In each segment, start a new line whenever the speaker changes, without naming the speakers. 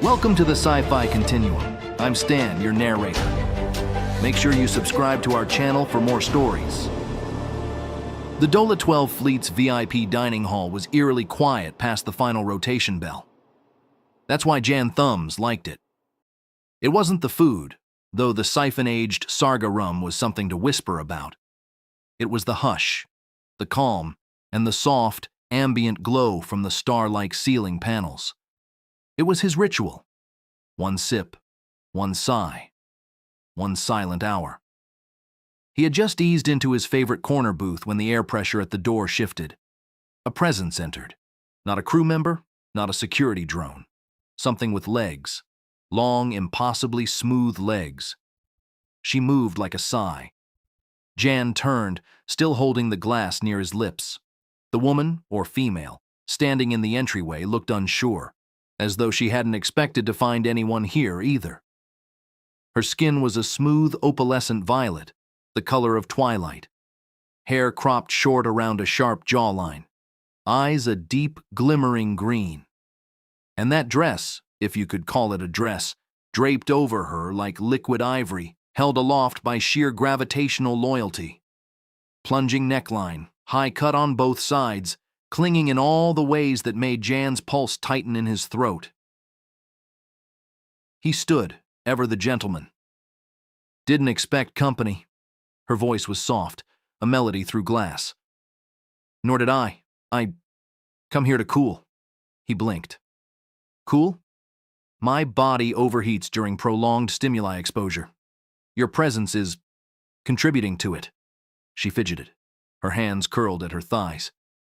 Welcome to the Sci-Fi Continuum. I'm Stan, your narrator. Make sure you subscribe to our channel for more stories. The Dola 12 Fleet's VIP dining hall was eerily quiet past the final rotation bell. That's why Jan Thumbs liked it. It wasn't the food, though the siphon-aged Sarga rum was something to whisper about. It was the hush, the calm, and the soft, ambient glow from the star-like ceiling panels. It was his ritual. One sip, one sigh, one silent hour. He had just eased into his favorite corner booth when the air pressure at the door shifted. A presence entered. Not a crew member, not a security drone. Something with legs. Long, impossibly smooth legs. She moved like a sigh. Jan turned, still holding the glass near his lips. The woman, or female, standing in the entryway looked unsure, as though she hadn't expected to find anyone here either. Her skin was a smooth opalescent violet, the color of twilight. Hair cropped short around a sharp jawline. Eyes a deep, glimmering green. And that dress, if you could call it a dress, draped over her like liquid ivory, held aloft by sheer gravitational loyalty. Plunging neckline, high cut on both sides, clinging in all the ways that made Jan's pulse tighten in his throat. He stood, ever the gentleman. Didn't expect company. Her voice was soft, a melody through glass. Nor did I. I come here to cool. He blinked. Cool? My body overheats during prolonged stimuli exposure. Your presence is contributing to it. She fidgeted, her hands curled at her thighs.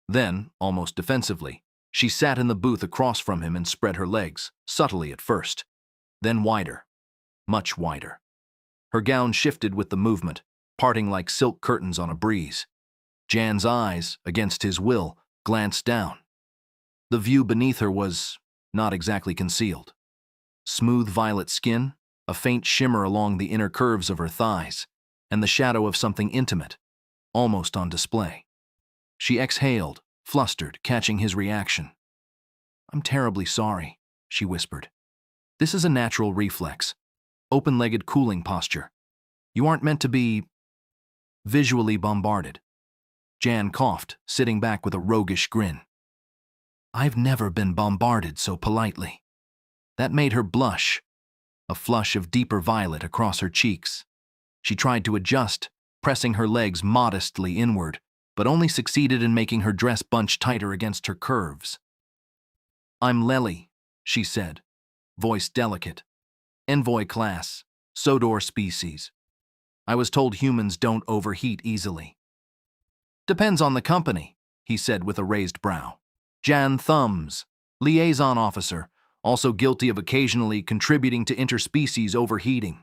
Then, almost defensively, she sat in the booth across from him and spread her legs, subtly at first. Then wider, much wider. Her gown shifted with the movement, parting like silk curtains on a breeze. Jan's eyes, against his will, glanced down. The view beneath her was not exactly concealed. Smooth violet skin, a faint shimmer along the inner curves of her thighs, and the shadow of something intimate, almost on display. She exhaled, flustered, catching his reaction. I'm terribly sorry, she whispered. This is a natural reflex. Open-legged cooling posture. You aren't meant to be visually bombarded. Jan coughed, sitting back with a roguish grin. I've never been bombarded so politely. That made her blush, a flush of deeper violet across her cheeks. She tried to adjust, pressing her legs modestly inward, but only succeeded in making her dress bunch tighter against her curves. I'm Lely, she said, voice delicate. Envoy class, Sodor species. I was told humans don't overheat easily. Depends on the company, he said with a raised brow. Jan Thumbs, liaison officer, also guilty of occasionally contributing to interspecies overheating.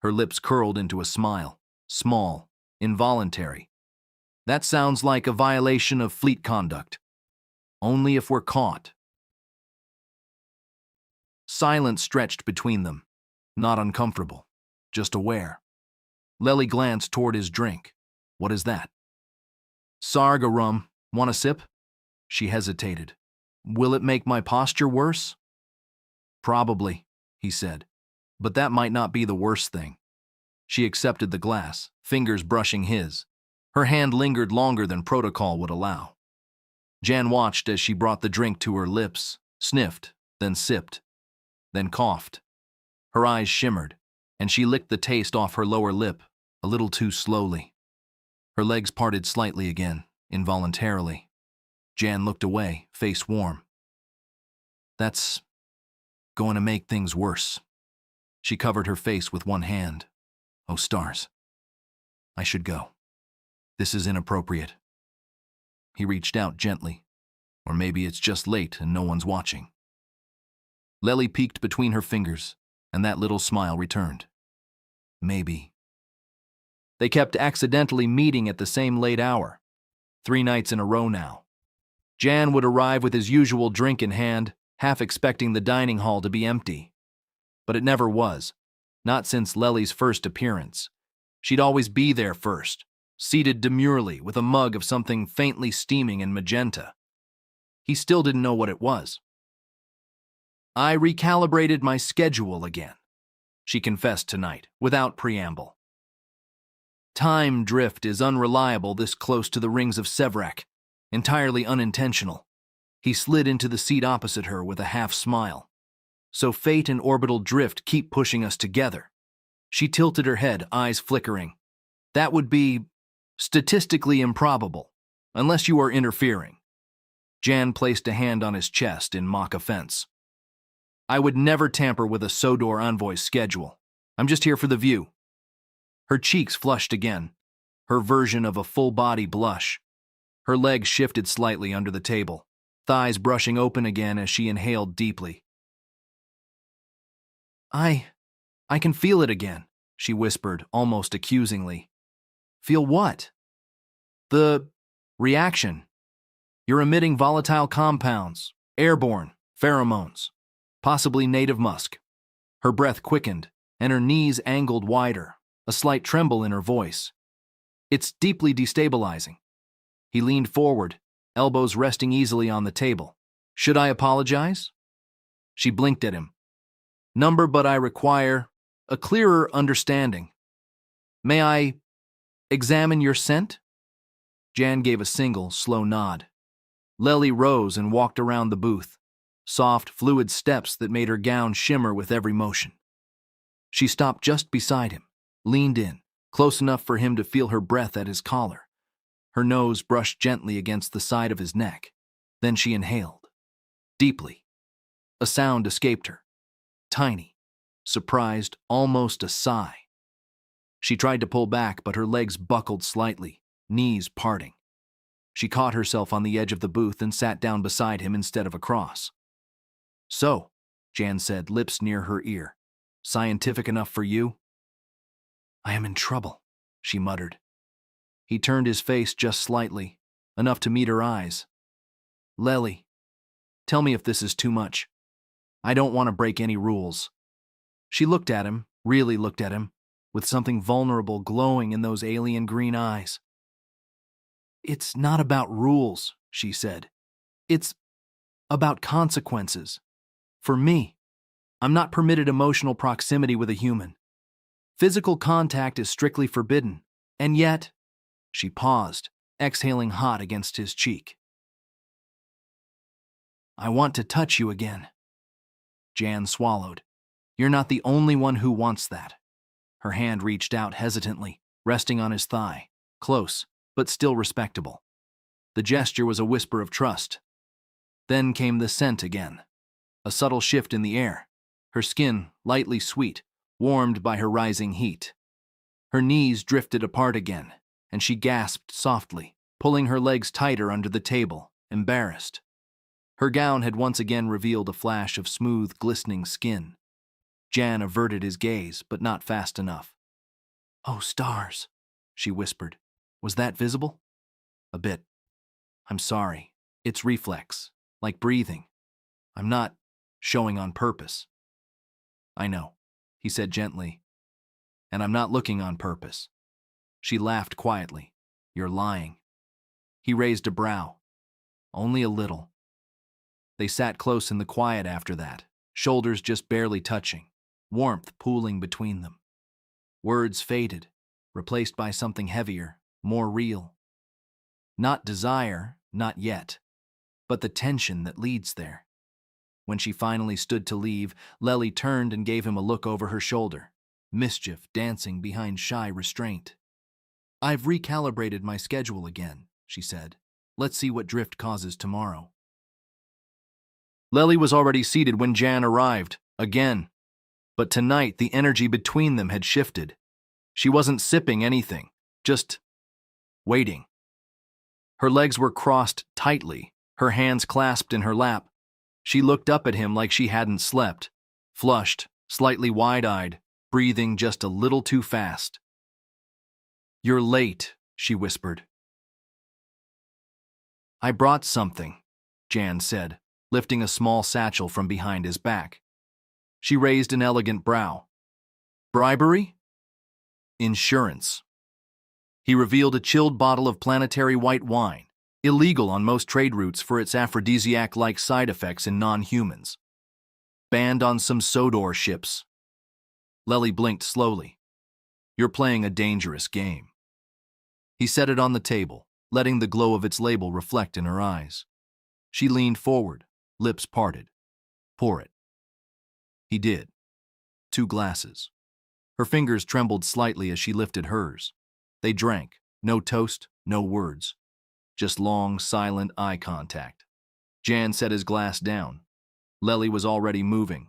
Her lips curled into a smile, small, involuntary. That sounds like a violation of fleet conduct. Only if we're caught. Silence stretched between them, not uncomfortable, just aware. Lely glanced toward his drink. What is that? Sarga rum. Want a sip? She hesitated. Will it make my posture worse? Probably, he said, but that might not be the worst thing. She accepted the glass, fingers brushing his. Her hand lingered longer than protocol would allow. Jan watched as she brought the drink to her lips, sniffed, then sipped, then coughed. Her eyes shimmered, and she licked the taste off her lower lip, a little too slowly. Her legs parted slightly again, involuntarily. Jan looked away, face warm. That's going to make things worse. She covered her face with one hand. Oh, stars. I should go. This is inappropriate. He reached out gently. Or maybe it's just late and no one's watching. Lely peeked between her fingers, and that little smile returned. Maybe. They kept accidentally meeting at the same late hour. 3 nights in a row now. Jan would arrive with his usual drink in hand, half expecting the dining hall to be empty. But it never was. Not since Lely's first appearance. She'd always be there first, seated demurely with a mug of something faintly steaming in magenta. He still didn't know what it was. I recalibrated my schedule again, she confessed tonight, without preamble. Time drift is unreliable this close to the rings of Sevrak, entirely unintentional. He slid into the seat opposite her with a half smile. So fate and orbital drift keep pushing us together. She tilted her head, eyes flickering. That would be statistically improbable, unless you are interfering. Jan placed a hand on his chest in mock offense. I would never tamper with a Sodor envoy's schedule. I'm just here for the view. Her cheeks flushed again, her version of a full-body blush. Her legs shifted slightly under the table, thighs brushing open again as she inhaled deeply. I can feel it again, she whispered, almost accusingly. Feel what? The reaction. You're emitting volatile compounds, airborne, pheromones, possibly native musk. Her breath quickened, and her knees angled wider, a slight tremble in her voice. It's deeply destabilizing. He leaned forward, elbows resting easily on the table. Should I apologize? She blinked at him. Number, but I require a clearer understanding. May I examine your scent? Jan gave a single, slow nod. Lely rose and walked around the booth, soft, fluid steps that made her gown shimmer with every motion. She stopped just beside him, leaned in, close enough for him to feel her breath at his collar. Her nose brushed gently against the side of his neck. Then she inhaled, deeply. A sound escaped her, tiny, surprised, almost a sigh. She tried to pull back, but her legs buckled slightly, knees parting. She caught herself on the edge of the booth and sat down beside him instead of across. So, Jan said, lips near her ear, scientific enough for you? I am in trouble, she muttered. He turned his face just slightly, enough to meet her eyes. Lely, tell me if this is too much. I don't want to break any rules. She looked at him, really looked at him, with something vulnerable glowing in those alien green eyes. It's not about rules, she said. It's about consequences. For me, I'm not permitted emotional proximity with a human. Physical contact is strictly forbidden, and yet, she paused, exhaling hot against his cheek. I want to touch you again. Jan swallowed. You're not the only one who wants that. Her hand reached out hesitantly, resting on his thigh, close, but still respectable. The gesture was a whisper of trust. Then came the scent again. A subtle shift in the air, her skin lightly sweet, warmed by her rising heat. Her knees drifted apart again, and she gasped softly, pulling her legs tighter under the table, embarrassed. Her gown had once again revealed a flash of smooth, glistening skin. Jan averted his gaze, but not fast enough. Oh, stars, she whispered. Was that visible? A bit. I'm sorry. It's reflex, like breathing. I'm not showing on purpose. I know, he said gently. And I'm not looking on purpose. She laughed quietly. You're lying. He raised a brow. Only a little. They sat close in the quiet after that, shoulders just barely touching, warmth pooling between them. Words faded, replaced by something heavier, more real. Not desire, not yet, but the tension that leads there. When she finally stood to leave, Lely turned and gave him a look over her shoulder, mischief dancing behind shy restraint. I've recalibrated my schedule again, she said. Let's see what drift causes tomorrow. Lely was already seated when Jan arrived, again. But tonight the energy between them had shifted. She wasn't sipping anything, just waiting. Her legs were crossed tightly, her hands clasped in her lap. She looked up at him like she hadn't slept, flushed, slightly wide-eyed, breathing just a little too fast. You're late, she whispered. I brought something, Jan said, lifting a small satchel from behind his back. She raised an elegant brow. Bribery? Insurance. He revealed a chilled bottle of planetary white wine, illegal on most trade routes for its aphrodisiac-like side effects in non-humans. Banned on some Sodor ships. Lely blinked slowly. You're playing a dangerous game. He set it on the table, letting the glow of its label reflect in her eyes. She leaned forward, lips parted. Pour it. He did. 2 glasses. Her fingers trembled slightly as she lifted hers. They drank, no toast, no words. Just long, silent eye contact. Jan set his glass down. Lely was already moving.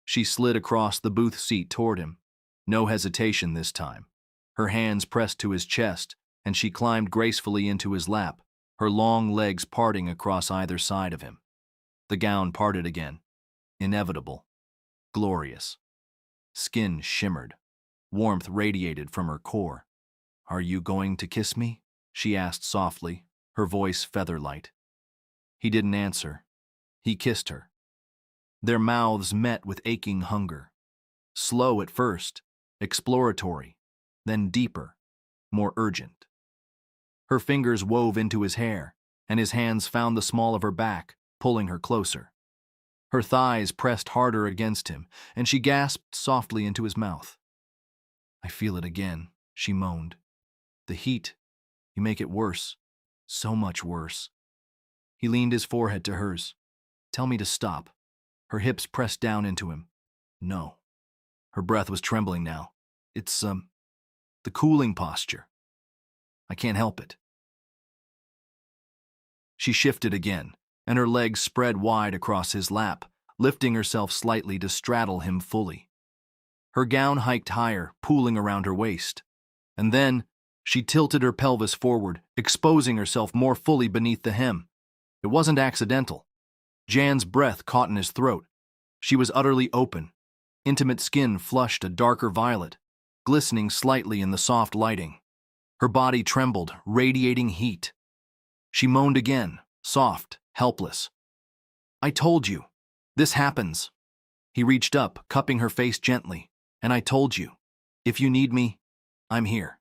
She slid across the booth seat toward him. No hesitation this time. Her hands pressed to his chest, and she climbed gracefully into his lap, her long legs parting across either side of him. The gown parted again. Inevitable. Glorious. Skin shimmered. Warmth radiated from her core. "Are you going to kiss me?" she asked softly, her voice feather-light. He didn't answer. He kissed her. Their mouths met with aching hunger. Slow at first, exploratory, then deeper, more urgent. Her fingers wove into his hair, and his hands found the small of her back, pulling her closer. Her thighs pressed harder against him, and she gasped softly into his mouth. "I feel it again," she moaned. "The heat, you make it worse. So much worse." He leaned his forehead to hers. "Tell me to stop." Her hips pressed down into him. "No." Her breath was trembling now. "It's, the cooling posture. I can't help it." She shifted again, and her legs spread wide across his lap, lifting herself slightly to straddle him fully. Her gown hiked higher, pooling around her waist. And then, she tilted her pelvis forward, exposing herself more fully beneath the hem. It wasn't accidental. Jan's breath caught in his throat. She was utterly open. Intimate skin flushed a darker violet, glistening slightly in the soft lighting. Her body trembled, radiating heat. She moaned again, soft, helpless. "I told you. This happens." He reached up, cupping her face gently. "And I told you. If you need me, I'm here."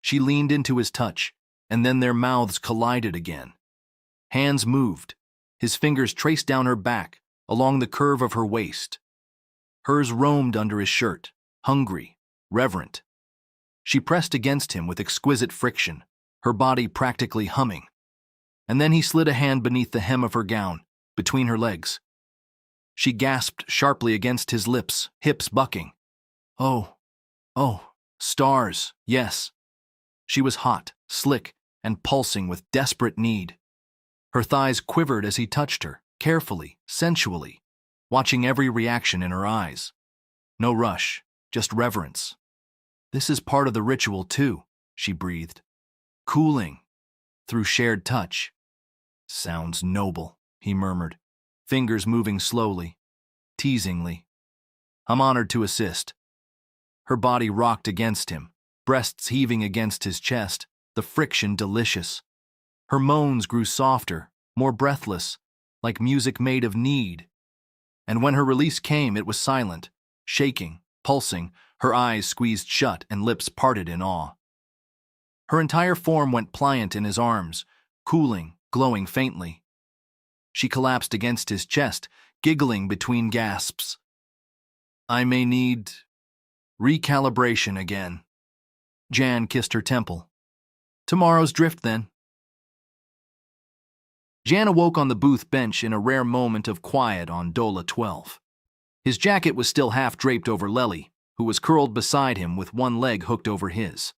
She leaned into his touch, and then their mouths collided again. Hands moved. His fingers traced down her back, along the curve of her waist. Hers roamed under his shirt, hungry, reverent. She pressed against him with exquisite friction, her body practically humming. And then he slid a hand beneath the hem of her gown, between her legs. She gasped sharply against his lips, hips bucking. Oh, stars, yes." She was hot, slick, and pulsing with desperate need. Her thighs quivered as he touched her, carefully, sensually, watching every reaction in her eyes. No rush, just reverence. "This is part of the ritual, too," she breathed. "Cooling, through shared touch." "Sounds noble," he murmured, fingers moving slowly, teasingly. "I'm honored to assist." Her body rocked against him, breasts heaving against his chest, the friction delicious. Her moans grew softer, more breathless, like music made of need. And when her release came, it was silent, shaking, pulsing, her eyes squeezed shut and lips parted in awe. Her entire form went pliant in his arms, cooling, glowing faintly. She collapsed against his chest, giggling between gasps. "I may need recalibration again." Jan kissed her temple. "Tomorrow's drift, then." Jan awoke on the booth bench in a rare moment of quiet on Dola 12. His jacket was still half draped over Lely, who was curled beside him with one leg hooked over his.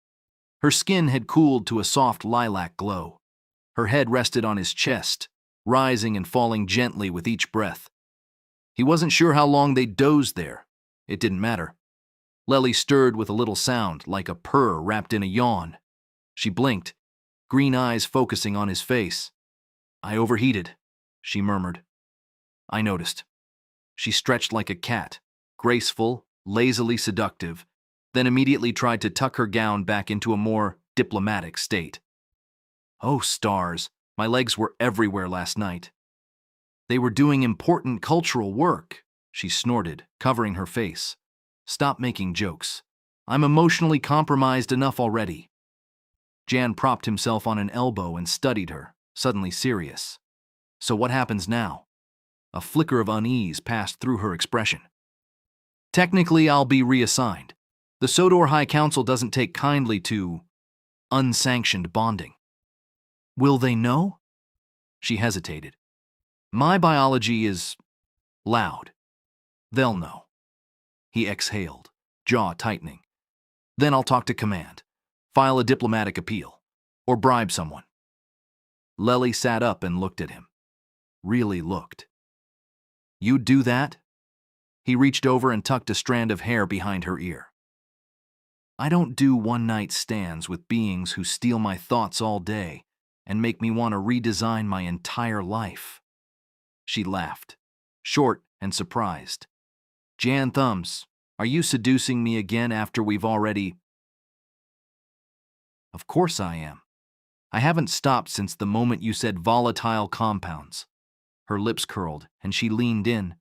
Her skin had cooled to a soft lilac glow. Her head rested on his chest, rising and falling gently with each breath. He wasn't sure how long they'd dozed there. It didn't matter. Lely stirred with a little sound, like a purr wrapped in a yawn. She blinked, green eyes focusing on his face. "I overheated," she murmured. "I noticed." She stretched like a cat, graceful, lazily seductive, then immediately tried to tuck her gown back into a more diplomatic state. "Oh, stars, my legs were everywhere last night." "They were doing important cultural work," she snorted, covering her face. "Stop making jokes. I'm emotionally compromised enough already." Jan propped himself on an elbow and studied her, suddenly serious. "So what happens now?" A flicker of unease passed through her expression. Technically, I'll be reassigned. The Sodor High Council doesn't take kindly to unsanctioned bonding. Will they know? She hesitated. My biology is loud. They'll know. He exhaled, jaw tightening. Then I'll talk to command, file a diplomatic appeal, or bribe someone. Lely sat up and looked at him. Really looked. You'd do that? He reached over and tucked a strand of hair behind her ear. I don't do one-night stands with beings who steal my thoughts all day and make me want to redesign my entire life. She laughed, short and surprised. Jan Thumbs, are you seducing me again after we've already... Of course I am. I haven't stopped since the moment you said volatile compounds. Her lips curled, and she leaned in.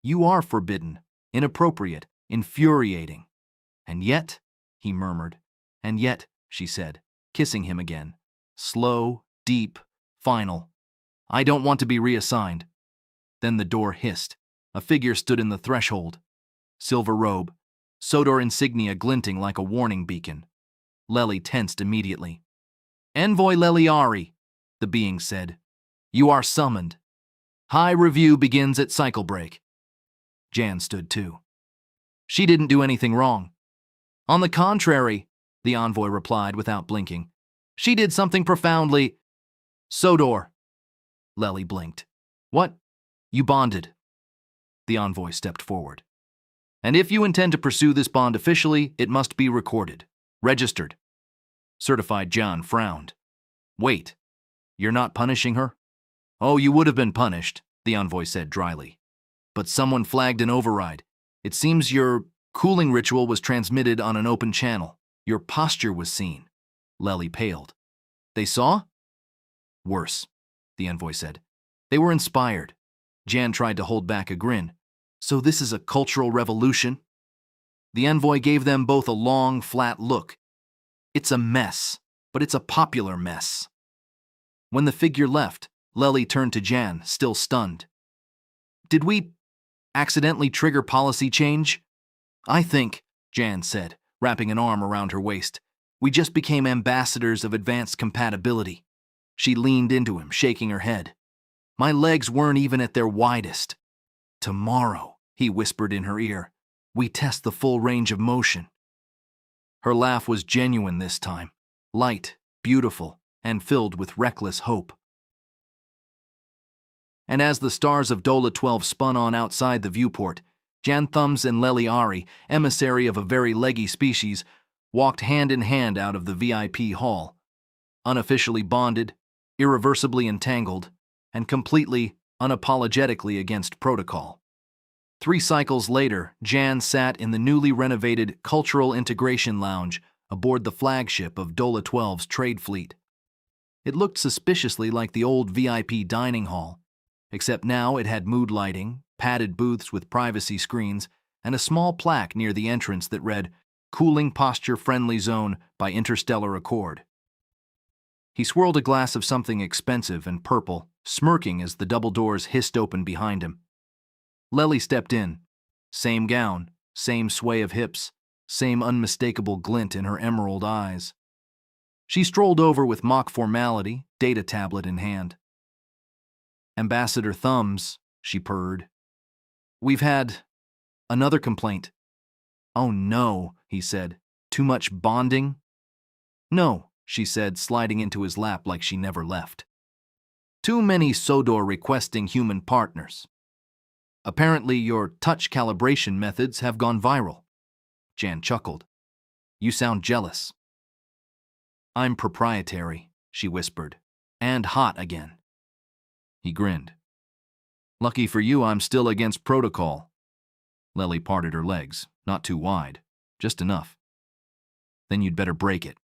You are forbidden, inappropriate, infuriating. And yet, he murmured. And yet, she said, kissing him again. Slow, deep, final. I don't want to be reassigned. Then the door hissed. A figure stood in the threshold. Silver robe, Sodor insignia glinting like a warning beacon. Lely tensed immediately. Envoy Leliari, the being said. You are summoned. High review begins at cycle break. Jan stood too. She didn't do anything wrong. On the contrary, the envoy replied without blinking. She did something profoundly... Sodor. Lely blinked. What? You bonded. The envoy stepped forward. And if you intend to pursue this bond officially, it must be recorded. Registered. Certified John frowned. Wait, you're not punishing her? Oh, you would have been punished, the envoy said dryly. But someone flagged an override. It seems your cooling ritual was transmitted on an open channel. Your posture was seen. Lely paled. They saw? Worse, the envoy said. They were inspired. Jan tried to hold back a grin. So this is a cultural revolution? The envoy gave them both a long, flat look. It's a mess, but it's a popular mess. When the figure left, Lely turned to Jan, still stunned. Did we accidentally trigger policy change? I think, Jan said, wrapping an arm around her waist, we just became ambassadors of advanced compatibility. She leaned into him, shaking her head. My legs weren't even at their widest. Tomorrow, he whispered in her ear, we test the full range of motion. Her laugh was genuine this time, light, beautiful, and filled with reckless hope. And as the stars of Dola 12 spun on outside the viewport, Jan Thumbs and Leliari, emissary of a very leggy species, walked hand in hand out of the VIP hall, unofficially bonded, irreversibly entangled, and completely, unapologetically against protocol. 3 cycles later, Jan sat in the newly renovated Cultural Integration Lounge aboard the flagship of Dola 12's trade fleet. It looked suspiciously like the old VIP dining hall, except now it had mood lighting, padded booths with privacy screens, and a small plaque near the entrance that read, Cooling Posture Friendly Zone by Interstellar Accord. He swirled a glass of something expensive and purple, smirking as the double doors hissed open behind him. Lely stepped in. Same gown, same sway of hips, same unmistakable glint in her emerald eyes. She strolled over with mock formality, data tablet in hand. Ambassador Thumbs, she purred. We've had another complaint. Oh no, he said. Too much bonding? No, she said, sliding into his lap like she never left. Too many Sodor requesting human partners. Apparently your touch calibration methods have gone viral. Jan chuckled. You sound jealous. I'm proprietary, she whispered, and hot again. He grinned. Lucky for you, I'm still against protocol. Lely parted her legs, not too wide, just enough. Then you'd better break it.